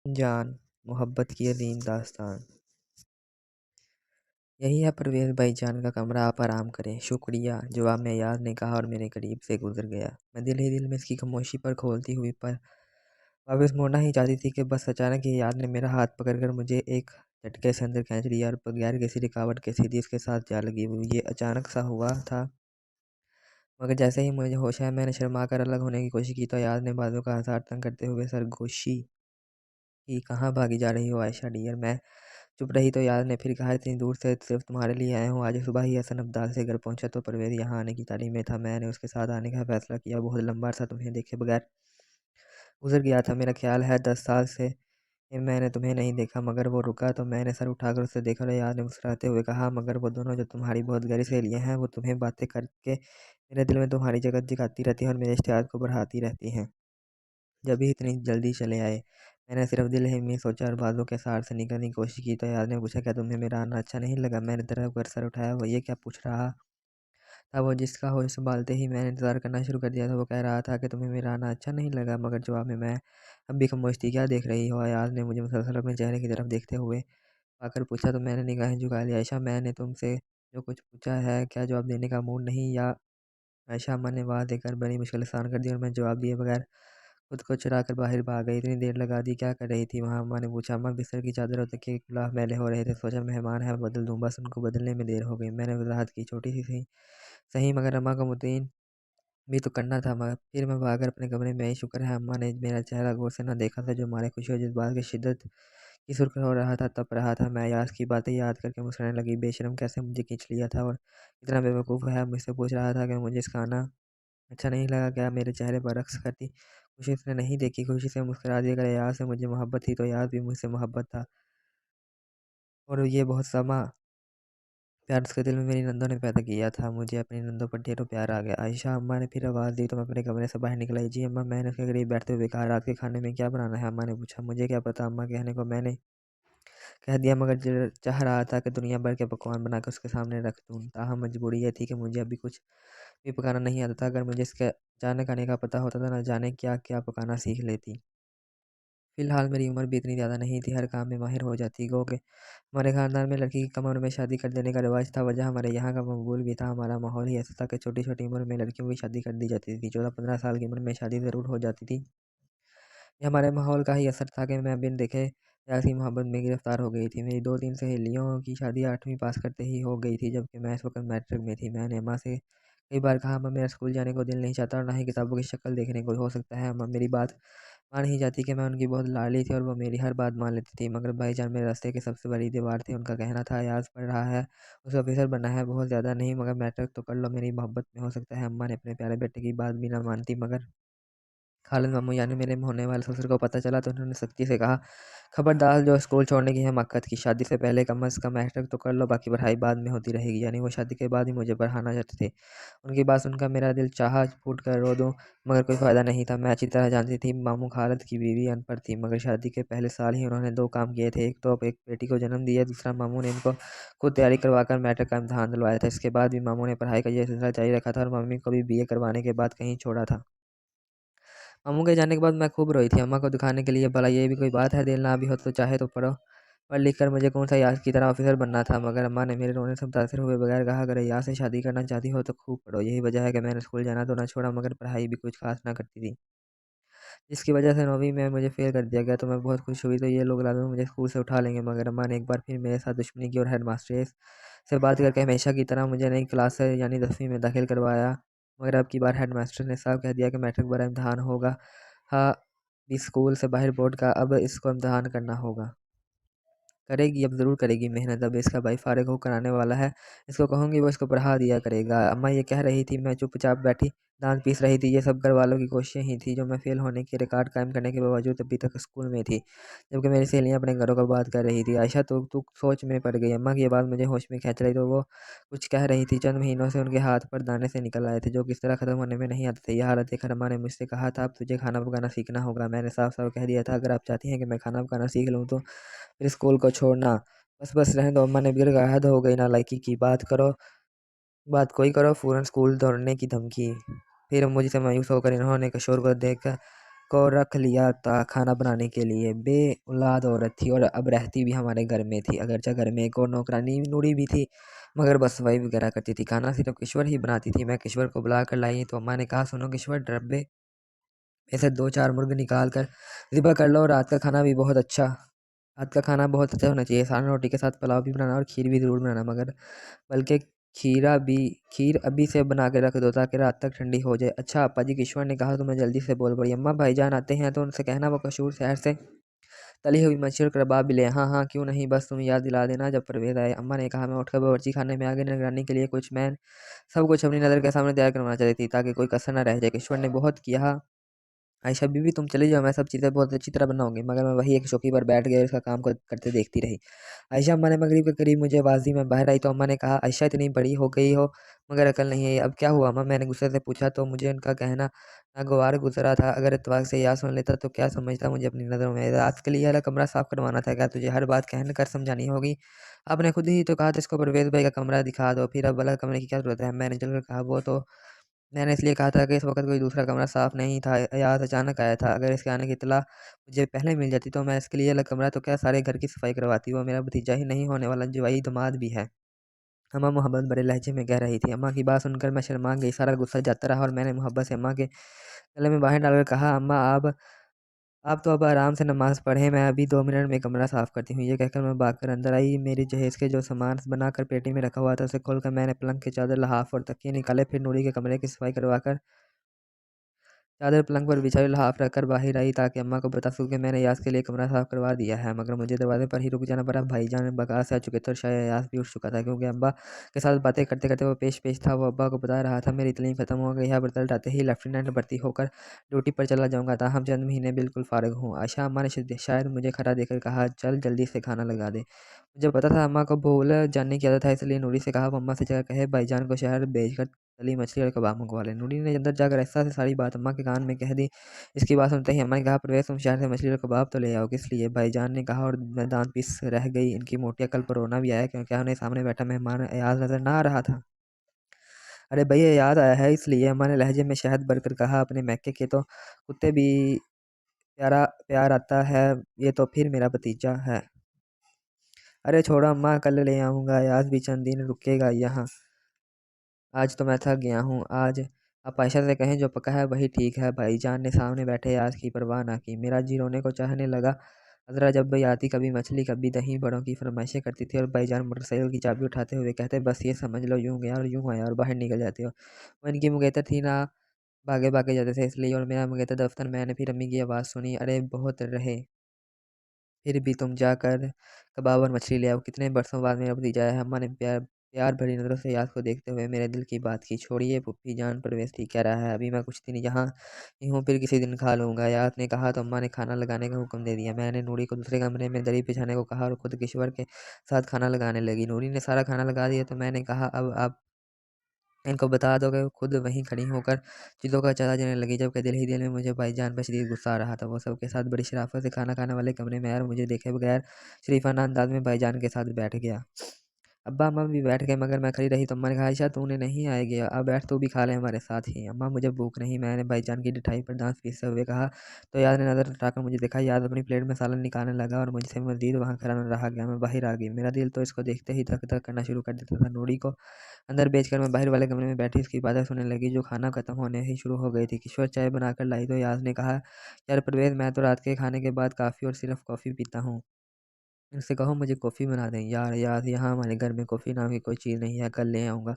जान, मोहब्बत की अदीम दास्तान। यही है परवेज़ भाईजान का कमरा, आप आराम करें। शुक्रिया, जवाब में याद ने कहा और मेरे करीब से गुजर गया। मैं दिल ही दिल में इसकी खामोशी पर खोलती हुई पर वापस मुड़ना ही चाहती थी कि बस अचानक ये याद ने मेरा हाथ पकड़कर मुझे एक झटके से अंदर खींच लिया और बगैर किसी रुकावट के सीधी उसके साथ जा लगी। वो ये अचानक सा हुआ था, मगर जैसे ही मुझे होश आया मैंने शर्मा कर अलग होने की कोशिश की तो याद ने बाजू का आसार तंग करते हुए सरगोशी की, कहाँ भागी जा रही हो आयशा डियर। मैं चुप रही तो यार ने फिर कहा, इतनी दूर से सिर्फ तुम्हारे लिए आया हूँ। आज सुबह ही हसन अब्दाल से घर पहुंचा तो परवेज़ यहाँ आने की तारीफ में था। मैंने उसके साथ आने का फैसला किया। बहुत लंबा अरसा तुम्हें देखे बगैर गुजर गया था। मेरा ख्याल है 10 साल से मैंने तुम्हें नहीं देखा। मगर वो रुका तो मैंने सर उठाकर उससे देखा और यार ने मुस्कुराते हुए कहा, मगर वो दोनों जो तुम्हारी बहुत गहरी सहेलियाँ हैं वो तुम्हें बातें करके मेरे दिल में तुम्हारी जगह दिखाती रहती हैं और मेरे इश्तिहाद को बढ़ाती रहती हैं। जब भी इतनी जल्दी चले आए, मैंने सिर्फ दिल ही में सोचा और बालों के सार से निकलने की कोशिश की तो यार ने पूछा, क्या तुम्हें मेरा आना अच्छा नहीं लगा? मैंने तरफ कर सर उठाया। वो ये क्या पूछ रहा था? वो जिसका होश संभालते ही मैंने इंतजार करना शुरू कर दिया था। वो कह रहा था कि तुम्हें मेरा आना अच्छा नहीं लगा। मगर जवाब में मैं अब भी खामोश थी। क्या देख रही हो? अयाज ने मुझे मुसलसल अपने चेहरे की तरफ देखते हुए आकर पूछा तो मैंने निगाहें झुका ली। आयशा, मैंने तुमसे जो कुछ पूछा है क्या जवाब देने का मूड नहीं? या आयशा अम्मा ने आवाज़ देकर बड़ी मुश्किल आसान कर दी और मैं जवाब दिए बगैर खुद को चुरा कर बाहर भाग गई। इतनी देर लगा दी, क्या कर रही थी वहाँ? अम्मा ने पूछा। अम्मा बिस्तर की चादर और तकिए के गिलाफ मैले हो रहे थे। सोचा मेहमान है बदल दूँ, बस उनको बदलने में देर हो गई। मैंने वजाहत की, छोटी सी सही सही मगर अम्मा को मुतीन भी तो करना था। मगर फिर मैं भागकर अपने कमरे में आई। शुक्र है अम्मा ने मेरा चेहरा गौर से न देखा था जो हमारे खुशी और जज्बात की शिद्दत की सुर्ख हो रहा था तप रहा था। मैं यास की बातें याद करके मुस्कुराने लगी। बेशरम कैसे मुझे खींच लिया था और इतना बेवकूफ़ है, मुझसे पूछ रहा था कि मुझे इसका आना अच्छा नहीं लगा क्या? मेरे चेहरे पर रक़्स करती खुशी उसने नहीं देखी। खुशी से मुस्कुरा दिया। अगर याद से मुझे मोहब्बत थी तो याद भी मुझसे मोहब्बत था और ये बहुत समा प्यार उसके दिल में मेरी नंदों ने पैदा किया था। मुझे अपनी नंदों पर ढेरों प्यार आ गया। आयशा, अम्मा ने फिर आवाज़ दी तो मैं अपने कमरे से बाहर निकल आई। जी अम्मा, मैंने उसके करीब बैठते हुए कहा, रात के खाने में क्या बनाना है? अम्मा ने पूछा। मुझे क्या पता अम्मा, कहने को मैंने कह दिया मगर चाह रहा था कि दुनिया भर के पकवान बनाकर उसके सामने रख दूँ। ताहम मजबूरी ये थी कि मुझे अभी कुछ भी पकाना नहीं आता था। अगर मुझे इसके अचानक आने का पता होता तो न जाने क्या क्या पकाना सीख लेती। फिलहाल मेरी उम्र भी इतनी ज़्यादा नहीं थी, हर काम में माहिर हो जाती। गो के हमारे खानदान में लड़की की कम उम्र में शादी कर देने का रिवाज था। वजह हमारे यहाँ का मकबूल भी था। हमारा माहौल ही ऐसा था कि छोटी छोटी उम्र में लड़कियों की शादी कर दी जाती थी। 14-15 साल की उम्र में शादी ज़रूर हो जाती थी। ये हमारे माहौल का ही असर था कि मैं बिन देखे ऐसी मोहब्बत में गिरफ्तार हो गई थी। मेरी 2-3 सहेलियों की शादी 8वीं पास करते ही हो गई थी, जबकि मैं इस वक्त मैट्रिक में थी। मैंने अम्मा से कई बार कहा, अम्मा मेरा स्कूल जाने को दिल नहीं चाहता और ना ही किताबों की शक्ल देखने को। हो सकता है अम्मा मेरी बात मान ही जाती कि मैं उनकी बहुत लाडली थी और वो मेरी हर बात मान लेती थी। मगर भाईजान मेरे रास्ते की सबसे बड़ी दीवार थे। उनका कहना था, अयाज पढ़ रहा है, उसे ऑफिसर बनना है, बहुत ज़्यादा नहीं मगर मैट्रिक तो कर लो, मेरी मोहब्बत में हो सकता है अम्मा ने अपने प्यारे बेटे की बात भी ना मानती। मगर खालिद मामू यानी मेरे होने वाले ससुर को पता चला तो उन्होंने सख्ती से कहा, खबरदार जो स्कूल छोड़ने की हिमाकत की, शादी से पहले कम अज़ कम मैट्रिक तो कर लो, बाकी पढ़ाई बाद में होती रहेगी। यानी वो शादी के बाद ही मुझे पढ़ाना चाहते थे। उनकी बात सुनकर मेरा दिल चाहा फूट कर रो दूं, मगर कोई फ़ायदा नहीं था। मैं अच्छी तरह जानती थी मामू खालिद की बीवी अनपढ़ थी, मगर शादी के पहले साल ही उन्होंने 2 काम किए थे। एक तो एक बेटी को जन्म दिया, दूसरा मामू ने इनको खुद तैयारी करवाकर मैट्रिक का इम्तहान दिलवाया था। इसके बाद भी मामू ने पढ़ाई का ये सिलसिला जारी रखा था और मम्मी को भी बीए करवाने के बाद कहीं छोड़ा था। मामू के जाने के बाद मैं खूब रोई थी, अम्मा को दिखाने के लिए, भला ये भी कोई बात है, दिल ना भी हो तो चाहे तो पढ़ो। पढ़ लिख कर मुझे कौन सा यास की तरह ऑफिसर बनना था। मगर अम्मा ने मेरे रोने से मुतासिर हुए बगैर कहा, अगर यास से शादी करना चाहती हो तो खूब पढ़ो। यही वजह है कि मैंने स्कूल जाना तो ना छोड़ा, मगर पढ़ाई भी कुछ खास ना करती थी, जिसकी वजह से 9वीं में मुझे फेल कर दिया गया। तो मैं बहुत खुश हुई तो ये लोग लाजमी मुझे स्कूल से उठा लेंगे। मगर अम्मा ने एक बार फिर मेरे साथ दुश्मनी की और हेड मास्टर से बात करके हमेशा की तरह मुझे नई क्लास से यानी 10वीं में दाखिल करवाया। मगर अब की बार हेड मास्टर ने साफ कह दिया कि मैट्रिक बड़ा इम्तहान होगा। हाँ, इस स्कूल से बाहर बोर्ड का अब इसको इम्तहान करना होगा। करेगी, अब ज़रूर करेगी मेहनत, अब इसका भाई फारिग होकर आने वाला है, इसको कहूँगी वो इसको पढ़ा दिया करेगा। अम्मा ये कह रही थी, मैं चुपचाप बैठी दांत पीस रही थी। ये सब घर वालों की कोशिशें ही थी जो मैं फेल होने के रिकॉर्ड कायम करने के बावजूद अभी तक स्कूल में थी, जबकि मेरी सहेलियाँ अपने घरों का बात कर रही थी। आयशा, तो तू सोच में पड़ गई। अम्मा की ये बात मुझे होश में खींच रही तो वो कुछ कह रही थी। चंद महीनों से उनके हाथ पर दाने से निकल आए थे जो किस तरह ख़त्म होने में नहीं आते थे। यह हालत देखकर अम्मा ने मुझसे कहा था, अब तुझे खाना पकाना सीखना होगा। मैंने साफ साफ कह दिया था, अगर आप चाहती हैं कि मैं खाना पकाना सीख लूँ तो फिर स्कूल को छोड़ना। बस बस रहने दो अम्मा ने बिगड़ हद हो गई नालायकी की। बात कोई करो, फ़ौरन स्कूल दौड़ने की धमकी। फिर मुझसे मायूस होकर इन्होंने किशोर को देखा को रख लिया था खाना बनाने के लिए। बे औलाद औरत थी और अब रहती भी हमारे घर में थी। अगरचे घर में एक और नौकरानी नूरी भी थी, मगर बस सफाई वगैरह करती थी। खाना सिर्फ किश्वर ही बनाती थी। मैं किश्वर को बुला कर लाई तो अम्मा ने कहा, सुनो किश्वर, डब्बे में से 2-4 मुर्ग निकाल कर ज़िबा कर लो। रात का खाना बहुत अच्छा होना चाहिए। सालन रोटी के साथ पुलाव भी बनाना और खीर भी ज़रूर बनाना, मगर बल्कि खीर अभी से बना के रख दो ताकि रात तक ठंडी हो जाए। अच्छा अप्पा जी, किश्वर ने कहा तो मैं जल्दी से बोल पड़ी। अम्मा भाईजान आते हैं तो उनसे कहना वो कसूर शहर से तली हुई मच्छी और कबाब भी ले। हाँ हाँ क्यों नहीं, बस तुम याद दिला देना जब परवेज आए। अम्मा ने कहा। मैं उठकर बावर्ची खाने में आगे निगरानी के लिए कुछ मैं सब कुछ अपनी नज़र के सामने तैयार करवाना चाहती थी ताकि कोई कसर न रह जाए। किश्वर ने बहुत किया, आयशा बीबी तुम चली जाओ, मैं सब चीज़ें बहुत अच्छी तरह बनाऊंगी, मगर मैं वही एक चौकी पर बैठ गई और इसका काम को करते देखती रही। आयशा अम्मा ने मगरिब के करीब मुझे आवाज़ दी। मैं बाहर आई तो अम्मा ने कहा, आयशा इतनी बड़ी हो गई हो मगर अकल नहीं है, अब क्या हुआ अम्मा? मैंने गुस्से से पूछा तो मुझे उनका कहना नागवार गुजरा था। अगर इत्तेफाक से याद सुन लेता तो क्या समझता मुझे अपनी नज़रों में। रात के लिए वाला कमरा साफ करवाना था क्या तुझे? हर बात कहने कर समझानी होगी। आपने खुद ही तो कहा था इसको परवेज भाई का कमरा दिखा दो, फिर अब वाला कमरे की क्या जरूरत है? मैंने चलकर कहा, वो तो मैंने इसलिए कहा था कि इस वक्त कोई दूसरा कमरा साफ नहीं था, अयाज अचानक आया था। अगर इसके आने की इत्तला मुझे पहले मिल जाती तो मैं इसके लिए अलग कमरा तो क्या सारे घर की सफाई करवाती। वो मेरा भतीजा ही नहीं होने वाला जवाई दामाद भी है। अम्मा मोहब्बत भरे लहजे में कह रही थी। अम्मा की बात सुनकर मैं शर्मा गई। सारा गुस्सा जाता रहा और मैंने मोहब्बत से अम्मा के गले में बाहें डालकर कहा, अम्मा आप तो अब आराम से नमाज पढ़ें, मैं अभी 2 मिनट में कमरा साफ करती हूँ। ये कहकर मैं भागकर अंदर आई। मेरी जहेज के जो सामान बनाकर पेटी में रखा हुआ था उसे खोलकर मैंने पलंग के चादर, लहाफ और तकिए निकाले। फिर नूरी के कमरे की सफाई करवाकर चादर पलंग पर बिछाई, लिहाफ रखकर बाहर आई ताकि अम्मा को बता सकूं कि मैंने यास के लिए कमरा साफ करवा दिया है। मगर मुझे दरवाजे पर ही रुक जाना पड़ा। भाईजान बकार से आ चुके थे और शायद यास भी उठ चुका था, क्योंकि अब्बा के साथ बातें करते करते वो पेश पेश था। वो अब्बा को बता रहा था, मेरी तलीम खत्म हो गई है, बर्तल आते ही लेफ्टिनेंट भर्ती होकर ड्यूटी पर चला जाऊंगा। हम चंद महीने बिल्कुल फारिग हूँ। आयशा अम्मा ने शायद मुझे खड़ा देकर कहा, चल जल्दी से खाना लगा दे। मुझे पता था अम्मा को भूल जानने की आदत है, इसलिए नूरी से कहा वो अम्मा से जाकर कहे भाईजान को शहर भेजकर तली मछली और कबाब मंगवा ले। नूरी ने अंदर जाकर ऐसा से सारी बात अम्मा के कान में कह दी। इसकी बात सुनते ही अम्मा ने कहा, परवेज तुम शहर से मछली और कबाब तो ले आओ। किस लिए? भाईजान ने कहा, और मैं दांत पीस रह गई। इनकी मोटी अकल पर रोना भी आया क्योंकि उन्हें सामने बैठा मेहमान अयाज नजर ना आ रहा था। अरे भैया याद आया है इसलिए, अम्मा ने लहजे में शहद भरकर कहा। अपने मैके के तो कुत्ते भी प्यार आता है, ये तो फिर मेरा भतीजा है। अरे छोड़ो अम्मा, कल ले आऊँगा। अयाज भी चंद दिन रुकेगा यहाँ। आज तो मैं थक गया हूँ। आज आप आयशा से कहें जो पका है वही ठीक है। भाईजान ने सामने बैठे अयाज की परवाह ना की। मेरा जी रोने को चाहने लगा। अजरा जब भी आती कभी मछली कभी दही बड़ों की फरमाइशें करती थी और भाईजान मोटरसाइकिल की चाबी उठाते हुए कहते, बस ये समझ लो यूं गया और यूं आया और बाहर निकल जाते हो। वो इनकी मुंगेतर थी ना, भागे भागे जाते थे इसलिए। और मेरा मंगेतर दफ्तर। मैंने फिर अम्मी की आवाज़ सुनी, अरे बहुत रहे, फिर भी तुम जाकर कबाब और मछली ले आओ। कितने बरसों बाद मेरा भतीजा आया है। अम्मा ने प्यार प्यार भरी नज़रों से याद को देखते हुए मेरे दिल की बात की। छोड़िए पुप्पी जान, परवेज ठीक कह रहा है, अभी मैं कुछ दिन यहाँ ही हूँ, फिर किसी दिन खा लूँगा। याद ने कहा तो अम्मा ने खाना लगाने का हुक्म दे दिया। मैंने नूरी को दूसरे कमरे में दरी बिछाने को कहा और खुद किश्वर के साथ खाना लगाने लगी। नूरी ने सारा खाना लगा दिया तो मैंने कहा, अब आप इनको बता दो कि खुद वहीं खड़ी होकर चीज़ों का चाचा देने लगी, जबकि दिल ही दिल में मुझे भाईजान पर शदीद गुस्सा आ रहा था। वो सबके साथ बड़ी शराफत से खाना खाने वाले कमरे में आया और मुझे देखे बगैर शरीफाना अंदाज में भाईजान के साथ बैठ गया। अब्बा अम्मा भी बैठ गए, मगर मैं खड़ी रही तो अम्मा ने कहा, आयशा तूने नहीं आएगी, अब बैठ तू भी खा ले हमारे साथ ही। अम्मा मुझे भूख नहीं, मैंने भाईजान की मिठाई पर दांत पीसते हुए कहा। तो याद ने नज़र उठाकर मुझे देखा। याद अपनी प्लेट में सालन निकालने लगा और मुझसे मजीद वहाँ खड़ा न रहा गया। मैं बाहर आ गई। मेरा दिल तो इसको देखते ही धक धक करना शुरू कर देता था। नूरी को अंदर बेचकर मैं बाहर वाले कमरे में बैठी उसकी बातें सुनने लगी जो खाना खत्म होने ही शुरू हो गई थी। किशोर चाय बनाकर लाई तो याज ने कहा, यार परवेज मैं तो रात के खाने के बाद काफ़ी और सिर्फ कॉफ़ी पीता हूँ, उनसे कहो मुझे कॉफ़ी बना दें। यार यार यहाँ हमारे घर में कॉफ़ी नाम की कोई चीज़ नहीं है, कल ले आऊँगा।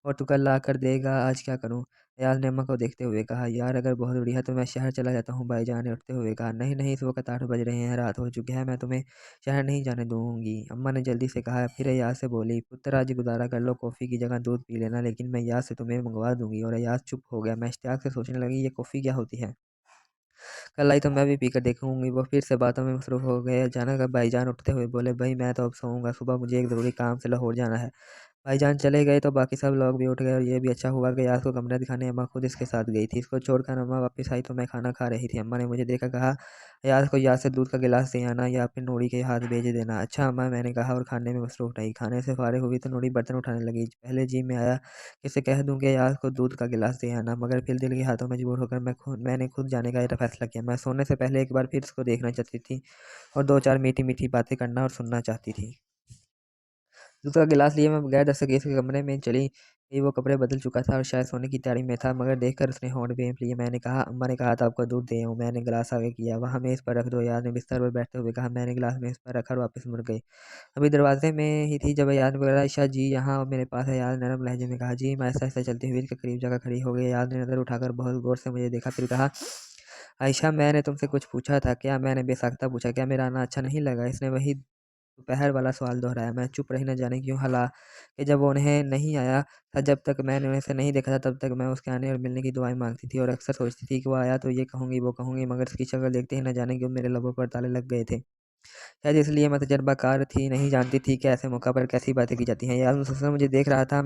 और तू कल ला कर देगा, आज क्या करूँ? यार ने अम्मा को देखते हुए कहा, यार अगर बहुत बड़ी है तो मैं शहर चला जाता हूँ। भाईजान ने उठते हुए कहा, नहीं नहीं इस वक्त 8 बज रहे हैं, रात हो चुकी है, मैं तुम्हें शहर नहीं जाने दूँगी। अम्मा ने जल्दी से कहा। फिर अयाज से बोली, पुत्र आज गुजारा कर लो, कॉफ़ी की जगह दूध पी लेना, लेकिन मैं अयाज से तुम्हें मंगवा दूँगी। और अयाज चुप हो गया। मैं इश्तियाक से सोचने लगी, ये कॉफ़ी क्या होती है? कल आई तो मैं भी पीकर देखूंगी। वो फिर से बातों में मसरूफ़ हो गए। अचानक अब भाईजान उठते हुए बोले, भाई मैं तो अब सोऊंगा, सुबह मुझे एक ज़रूरी काम से लाहौर जाना है। भाईजान चले गए तो बाकी सब लोग भी उठ गए और ये भी अच्छा हुआ कि यास को कमरा दिखाने अम्मा खुद इसके साथ गई थी। इसको छोड़कर अम्मा वापस आई तो मैं खाना खा रही थी। अम्मा ने मुझे देखा, कहा, यास को याद से दूध का गिलास दे आना या अपनी नूरी के हाथ भेज देना। अच्छा अम्मा, मैंने कहा और खाने में मसरूफ रही। खाने से फारिग हुई तो नूरी बर्तन उठाने लगी। पहले जी में आया कि इसे कह दूं कि यास को दूध का गिलास दे आना, मगर फिर दिल के हाथों मजबूर होकर मैंने खुद जाने का ये फैसला किया। मैं सोने से पहले एक बार फिर इसको देखना चाहती थी और दो चार मीठी मीठी बातें करना और सुनना चाहती थी। दूसरा गिलास लिए मैं बगैर दस्तगीर के कमरे में चली गई। वो कपड़े बदल चुका था और शायद सोने की तैयारी में था, मगर देखकर उसने होंठ भींच लिए। मैंने कहा, अम्मा ने कहा था आपको दूध दे आऊं। मैंने गिलास आगे किया। वहाँ मेज़ पर रख दो, याद ने बिस्तर पर बैठते हुए कहा। मैंने गिलास मेज़ पर रखा और वापस मुड़ गई। अभी दरवाजे में ही थी जब याद ने बोला, ईशा जी यहाँ मेरे पास है। याद ने नरम लहजे में कहा, जी। मैं आहिस्ता आहिस्ता चलती हुई इसके करीब जाकर खड़ी हो गई। याद ने नज़र उठाकर बहुत गौर से मुझे देखा, फिर कहा, आयशा, मैंने तुमसे कुछ पूछा था क्या? मैंने बेसाख्ता पूछा, क्या मेरा आना अच्छा नहीं लगा? इसने वही दोपहर वाला सवाल दोहराया। मैं चुप रही, न जाने क्यों। हालांकि जब वो उन्हें नहीं आया था, जब तक मैंने उन्हें नहीं देखा था, तब तक मैं उसके आने और मिलने की दुआएं मांगती थी और अक्सर सोचती थी कि वो आया तो ये कहूँगी वो कहूँगी, मगर उसकी शक्ल देखते ही न जाने क्यों मेरे लबों पर ताले लग गए थे। शायद इसलिए मैं तजर्बाकार थी, नहीं जानती थी कि ऐसे मौका पर कैसी बातें की जाती हैं। यार मुसलसल मुझे देख रहा था।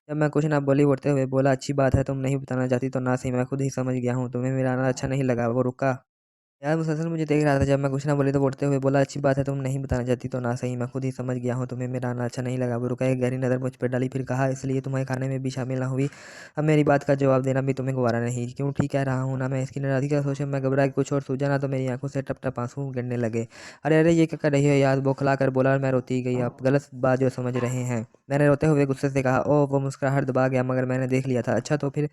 जब मैं कुछ ना बोली, उठते हुए बोला, अच्छी बात है, तुम नहीं बताना चाहती तो ना सही, मैं खुद ही समझ गया हूँ तुम्हें मेरा आना अच्छा नहीं लगा। वो रुका। यार मुसलसल मुझे देख रहा था। जब मैं कुछ ना बोली तो उठते हुए बोला, अच्छी बात है, तुम नहीं बताना चाहती तो ना सही, मैं खुद ही समझ गया हूँ तुम्हें मेरा आना अच्छा नहीं लगा। वो रुका, एक गहरी नज़र मुझ पर डाली, फिर कहा, इसलिए तुम्हारे खाने में भी शामिल ना हुई। अब मेरी बात का जवाब देना भी तुम्हें गवारा नहीं। क्यों? ठीक कह रहा हूँ ना? मैं इसकी नाराज़गी का सोचे मैं घबरा के कुछ और सूझा ना तो मेरी आंखों से टप टप आंसू गिरने लगे। अरे अरे, ये क्या कर रही हो यार? बौखला कर बोला और मैं रोती गई। आप गलत बात जो समझ रहे हैं, मैंने रोते हुए गुस्से से कहा। ओह, वो मुस्कुराहट दबा गया, मगर मैंने देख लिया था। अच्छा तो फिर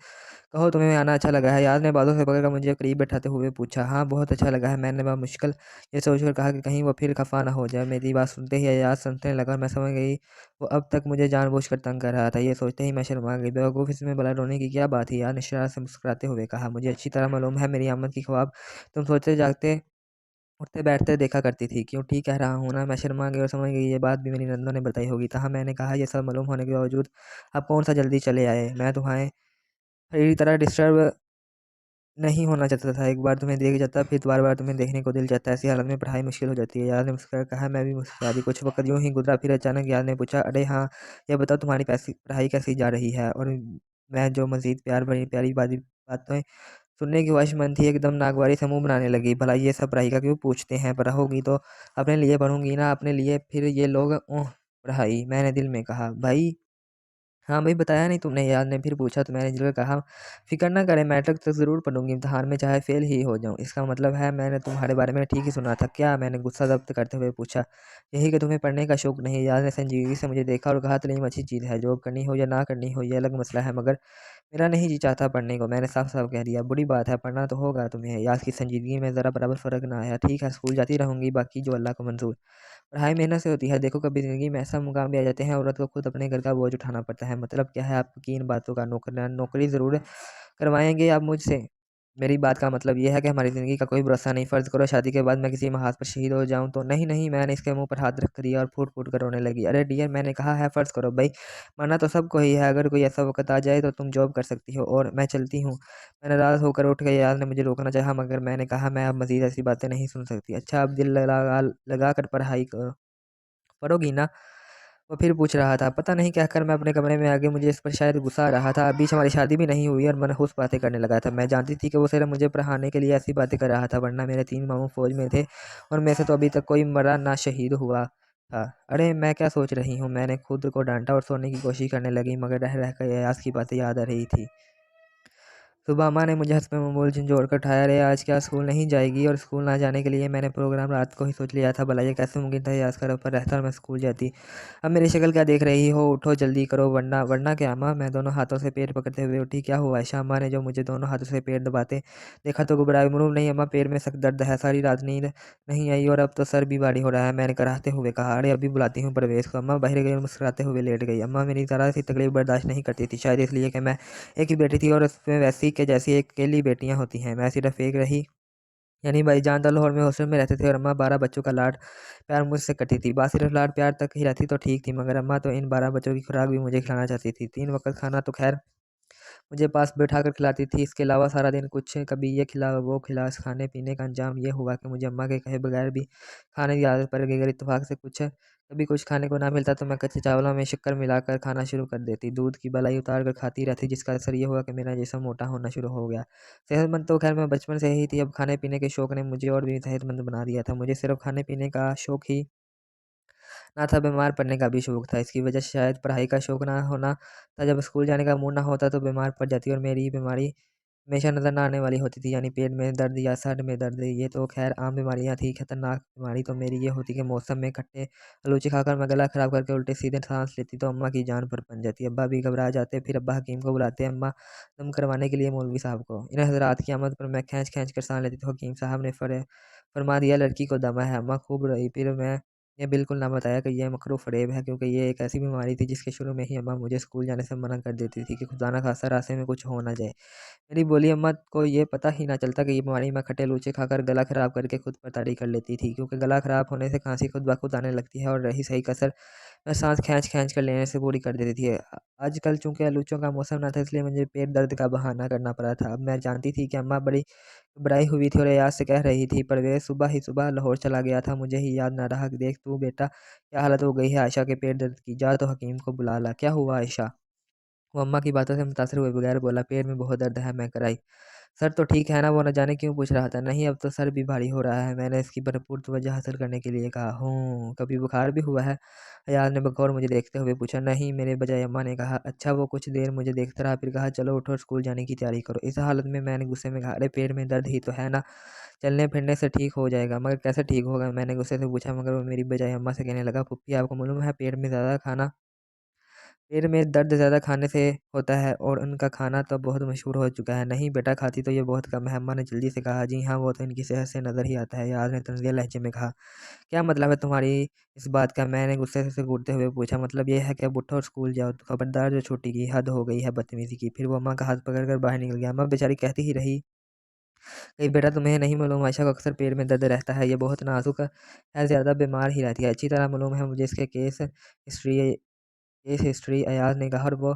कहो, तुम्हें आना अच्छा लगा है? याद ने बालों से पकड़कर मुझे करीब बैठाते हुए पूछा। हाँ, बहुत अच्छा लगा है, मैंने बड़ा मुश्किल ये सोचकर कहा कि कहीं वो फिर खफा ना हो जाए। मेरी बात सुनते ही याद समझने लगा और मैं समझ गई वो अब तक मुझे जानबूझकर तंग कर रहा था। ये सोचते ही मैं शर्मा गई। बेवकूफ़, इसमें भला रोने की क्या बात है? यार ने शरारत से मुस्कुराते हुए कहा। मुझे अच्छी तरह मालूम है मेरी आमद की ख्वाब तुम सोचते जागते उठते बैठते देखा करती थी। क्यों? ठीक कह रहा हूँ ना? मैं शर्मा गई और समझ गई ये बात भी मेरी नंदों ने बताई होगी। तहाँ मैंने कहा, यह सब मालूम होने के बावजूद आप कौन सा जल्दी चले आए? मैं तुम्हारे मेरी तरह डिस्टर्ब नहीं होना चाहता था। एक बार तुम्हें देख जाता, फिर बार बार तुम्हें देखने को दिल चाहता है। ऐसी हालत में पढ़ाई मुश्किल हो जाती है। याद ने मुस्कुराकर कहा। मैं भी मुस्कुरा दी। कुछ वक्त यूं ही गुजरा, फिर अचानक याद ने पूछा, अरे हाँ, ये बताओ तुम्हारी पैसी पढ़ाई कैसी जा रही है? और मैं जो मजीद प्यार भरी प्यारी बातें सुनने की ख्वाहिशमंद थी, एकदम नागवारी से मुंह बनाने लगी। भला ये सब पढ़ाई का क्यों पूछते हैं? पढ़ोगी तो अपने लिए पढ़ूंगी ना, अपने लिए। फिर ये लोग ओह पढ़ाई, मैंने दिल में कहा। भाई, हाँ भाई, बताया नहीं तुमने? याद ने फिर पूछा तो मैंने जलकर कहा, फिक्र ना करें, मैट्रिक तक ज़रूर पढ़ूंगी, इम्तहान में चाहे फेल ही हो जाऊँ। इसका मतलब है मैंने तुम्हारे बारे में ठीक ही सुना था क्या? मैंने गुस्सा जब्त करते हुए पूछा। यही कि तुम्हें पढ़ने का शौक नहीं। याद ने संजीदगी से मुझे देखा और कहा, तालीम अच्छी चीज़ है, जॉब करनी हो या ना करनी हो ये अलग मसला है, मगर मेरा नहीं जी चाहता पढ़ने को। मैंने साफ साफ कह दिया। बुरी बात है, पढ़ना तो होगा तुम्हें। याद की संजीदगी में ज़रा बराबर फ़र्क ना आया। ठीक है, स्कूल जाती रहूंगी, बाकी जो अल्लाह को मंजूर। पढ़ाई मेहनत से होती है। देखो, कभी ज़िंदगी में ऐसा मुकाम भी आ जाते हैं औरत को खुद अपने घर का बोझ उठाना पड़ता है। मतलब क्या है आपकी इन बातों का? नौकरी ज़रूर करवाएंगे आप मुझसे? मेरी बात का मतलब ये है कि हमारी ज़िंदगी का कोई भरोसा नहीं। फ़र्ज़ करो शादी के बाद मैं किसी महाज पर शहीद हो जाऊं तो? नहीं नहीं, मैंने इसके मुंह पर हाथ रख दिया और फूट फूट कर रोने लगी। अरे डियर, मैंने कहा है फ़र्ज़ करो भाई, मरना तो सबको ही है। अगर कोई ऐसा वक्त आ जाए तो तुम जॉब कर सकती हो और मैं चलती हूँ। मैं नाराज़ होकर उठ गई। यार ने मुझे रोकना चाहा, मगर मैंने कहा, मैं अब मज़ीद ऐसी बातें नहीं सुन सकती। अच्छा, अब दिल लगा कर पढ़ाई करो, पढ़ोगी ना? वो फिर पूछ रहा था। पता नहीं क्या कर मैं अपने कमरे में आ गई। मुझे इस पर शायद गुस्सा आ रहा था। बीच हमारी शादी भी नहीं हुई और मनहूस बातें करने लगा था। मैं जानती थी कि वो सिर्फ मुझे पढ़ाने के लिए ऐसी बातें कर रहा था, वरना मेरे 3 मामू फौज में थे और मैं से तो अभी तक कोई मरा ना शहीद हुआ था। अरे मैं क्या सोच रही हूँ? मैंने खुद को डांटा और सोने की कोशिश करने लगी, मगर रह रह कर अयाज की बातें याद आ रही थी। सुबह अम्मा ने मुझे हंसते मामूल झंझोड़ कर उठाया। अरे आज क्या स्कूल नहीं जाएगी? और स्कूल ना जाने के लिए मैंने प्रोग्राम रात को ही सोच लिया था। भला ये कैसे मुमकिन था? याद कर ऊपर रहता और मैं स्कूल जाती। अब मेरी शक्ल क्या देख रही हो? उठो जल्दी करो, वरना वरना क्या अम्मा? मैं दोनों हाथों से पेट पकड़ते हुए उठी। क्या हुआ? आयशा अम्मा ने जो मुझे दोनों हाथों से पेट दबाते देखा तो घबराई। मुरूम नहीं अम्मा, पेट में सख्त दर्द है, सारी रात नींद नहीं आई और अब तो सर भी भारी हो रहा है, मैंने कराहते हुए कहा। अरे अभी बुलाती हूँ परवेज को। अम्मा बाहर गई और मुस्कुराते हुए लेट गई। अम्मा मेरी तरह सी तकलीफ बर्दाश्त नहीं करती थी, शायद इसलिए कि मैं एक ही बेटी थी और उसमें वैसी के जैसी एक अकेली बेटियां होती हैं। मैं सिर्फ एक रही। यानी भाईजान तो लाहौर में हॉस्टल में रहते थे और अम्मा 12 बच्चों का लाड प्यार मुझसे करती थी। बात सिर्फ लाड प्यार तक ही रहती तो ठीक थी, मगर अम्मा तो इन 12 बच्चों की खुराक भी मुझे खिलाना चाहती थी। 3 वक्त खाना तो खैर मुझे पास बैठाकर खिलाती थी। इसके अलावा सारा दिन कुछ कभी ये खिला वो खिला। इस खाने-पीने का अंजाम ये हुआ कि मुझे अम्मा के कहे बगैर भी खाने की आदत पड़ गई। अगर इत्तेफ़ाक से कुछ कभी कुछ खाने को ना मिलता तो मैं कच्चे चावलों में शक्कर मिलाकर खाना शुरू कर देती। दूध की मलाई उतार कर खाती रहती, जिसका असर ये हुआ कि मेरा जिस्म मोटा होना शुरू हो गया। सेहतमंद तो ख़ैर मैं बचपन से ही थी, अब खाने-पीने के शौक ने मुझे और भी सेहतमंद बना दिया था। मुझे सिर्फ़ खाने-पीने का शौक ही ना था, बीमार पड़ने का भी शौक था। इसकी वजह शायद पढ़ाई का शौक ना होना था। जब स्कूल जाने का मूड ना होता तो बीमार पड़ जाती और मेरी बीमारी हमेशा नज़र ना आने वाली होती थी, यानी पेट में दर्द या सर में दर्द। ये तो ख़ैर आम बीमारियाँ थी। खतरनाक बीमारी तो मेरी ये होती कि मौसम में खट्टे आलूची खाकर मैं गला ख़राब करके उल्टे-सीधे साँस लेती तो अम्मा की जान पर बन जाती। अब्बा भी घबरा जाते, फिर अब्बा हकीम को बुलाते, अम्मा दम करवाने के लिए मौलवी साहब को। इन हज़रात की आमद पर मैं खींच-खींच कर साँस लेती तो हकीम साहब ने फरमा दिया लड़की को दमा है। अम्मा खूब रोई। फिर मैं ये बिल्कुल ना बताया कि ये मकरू फ़रेब है, क्योंकि ये एक ऐसी बीमारी थी जिसके शुरू में ही अम्मा मुझे स्कूल जाने से मना कर देती थी कि खुदा ना खास्ता रास्ते में कुछ हो ना जाए। मेरी बोली अम्मा को ये पता ही ना चलता कि ये बीमारी मैं खट्टे लूचे खाकर गला ख़राब करके खुद पर तारी कर लेती थी, क्योंकि गला ख़राब होने से खांसी खुद ब खुद आने लगती है और रही सही कसर साँस खींच-खींच कर लेने से पूरी कर देती थी। आजकल चूँकि आलूचों का मौसम ना था, इसलिए मुझे पेट दर्द का बहाना करना पड़ा था। अब मैं जानती थी कि अम्मा बड़ी घबराई हुई थी और अय्याज से कह रही थी, परवेज़ सुबह ही सुबह लाहौर चला गया था, मुझे ही याद ना रहा। देख तू बेटा क्या हालत हो गई है आयशा के पेट दर्द की, जा तो हकीम को बुला ला। क्या हुआ आयशा? वो अम्मा की बातों से मुतासिर हुए बगैर बोला, पेट में बहुत दर्द है। मैं कराई, सर तो ठीक है ना? वो न जाने क्यों पूछ रहा था। नहीं, अब तो सर भी भारी हो रहा है। मैंने इसकी भरपूर तवज्जो हासिल करने के लिए कहा, हूँ, कभी बुखार भी हुआ है? अयाज ने बगौर मुझे देखते हुए पूछा। नहीं, मेरे बजाय अम्मा ने कहा। अच्छा। वो कुछ देर मुझे देखता रहा, फिर कहा, चलो उठो, स्कूल जाने की तैयारी करो। इस हालत में मैंने गुस्से में कहा, अरे पेट में दर्द ही तो है ना, चलने फिरने से ठीक हो जाएगा। मगर कैसे ठीक होगा? मैंने गुस्से से पूछा। मगर वो मेरी बजाय अम्मा से कहने लगा, फुप्पी आपको मालूम है पेट में दर्द ज़्यादा खाने से होता है और उनका खाना तो बहुत मशहूर हो चुका है। नहीं बेटा, खाती तो ये बहुत कम है। अम्मा ने जल्दी से कहा। जी हाँ, वो तो इनकी सेहत से नज़र ही आता है। यार ने तंज़िया लहजे में कहा। क्या मतलब है तुम्हारी इस बात का? मैंने गुस्से से घूरते हुए पूछा। मतलब ये है कि अब उठो और स्कूल जाओ। तो खबरदार, जो छोटी की हद हो गई है बदतमीज़ी की। फिर वो अम्मा का हाथ पकड़कर बाहर निकल गया। अम्मा बेचारी कहती ही रही, कहीं बेटा तुम्हें नहीं मालूम आयशा को अक्सर पेट में दर्द रहता है, ये बहुत नाजुक है, ज़्यादा बीमार ही रहती है। अच्छी तरह मालूम है मुझे इसके हिस्ट्री केस हिस्ट्री, अयाज ने कहा और वो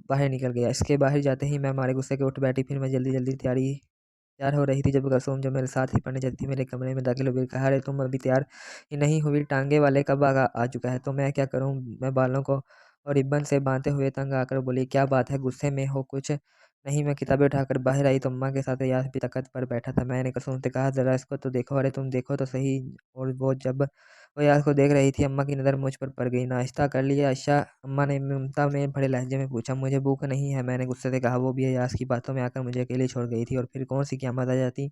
बाहर निकल गया। इसके बाहर जाते ही मैं मारे गुस्से के उठ बैठी। फिर मैं जल्दी-जल्दी तैयार हो रही थी जब कुलसूम जो मेरे साथ ही पढ़ने चलती थी मेरे कमरे में दाखिल हुई। कहा, अरे तुम अभी तैयार ही नहीं हुई? टांगे वाले कब आ चुका है? तो मैं क्या करूं? मैं बालों को और रिबन से बांधते हुए तंग आकर बोली, क्या बात है, गुस्से में हो? कुछ नहीं। मैं किताबें उठाकर बाहर आई तो अम्मा के साथ अय्याज भी तख्त पर बैठा था। मैंने कुलसूम से कहा, ज़रा इसको तो देखो। अरे तुम देखो तो सही। और वो जब वो अय्याज को देख रही थी, अम्मा की नज़र मुझ पर पड़ गई। नाश्ता कर लिया आयशा? अम्मा ने ममता में भरे लहजे में पूछा। मुझे भूख नहीं है, मैंने गुस्से से कहा। वो भी अय्याज की बातों में आकर मुझे अकेले छोड़ गई थी, और फिर कौन सी क़यामत आ जाती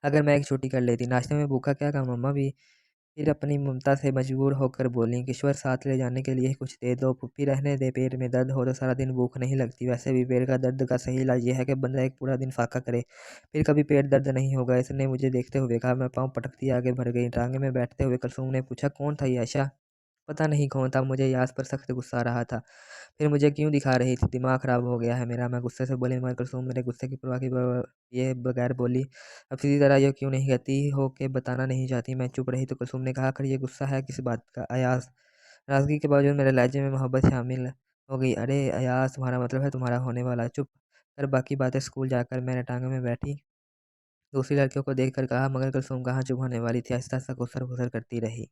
अगर मैं एक छुट्टी कर लेती। नाश्ते में भूखा क्या काम? अम्मा भी फिर अपनी ममता से मजबूर होकर बोली, किश्वर साथ ले जाने के लिए कुछ दे दो। पुप्पी रहने दे, पेट में दर्द हो तो सारा दिन भूख नहीं लगती। वैसे भी पेट का दर्द का सही इलाज यह है कि बंदा एक पूरा दिन फाका करे, फिर कभी पेट दर्द नहीं होगा। इसने मुझे देखते हुए कहा। मैं पाँव पटकती आगे बढ़ गई। टांगे में बैठते हुए कुलसूम ने पूछा, कौन था ये आयशा? पता नहीं कौन था, मुझे यास पर सख्त गुस्सा आ रहा था। फिर मुझे क्यों दिखा रही थी? दिमाग ख़राब हो गया है मेरा। मैं गुस्से से बोली, मगर कुलसूम मेरे गुस्से की परवाह किए बगैर बोली, अब सीधी तरह ये क्यों नहीं कहती हो कि बताना नहीं चाहती? मैं चुप रही तो कुलसूम ने कहा, आखिर ये गुस्सा है किस बात का? अयास। नाराज़गी के बावजूद मेरे लहजे में मोहब्बत शामिल हो गई। अरे अयास, तुम्हारा मतलब है तुम्हारा होने वाला। चुप कर बाकी बातें स्कूल जाकर। मैंने टांगों में बैठी दूसरी लड़कियों को देखकर कहा, मगर कुलसूम कहाँ चुप होने वाली थी, आहिस्ता आहिस्ता खुसर खुसर करती रही।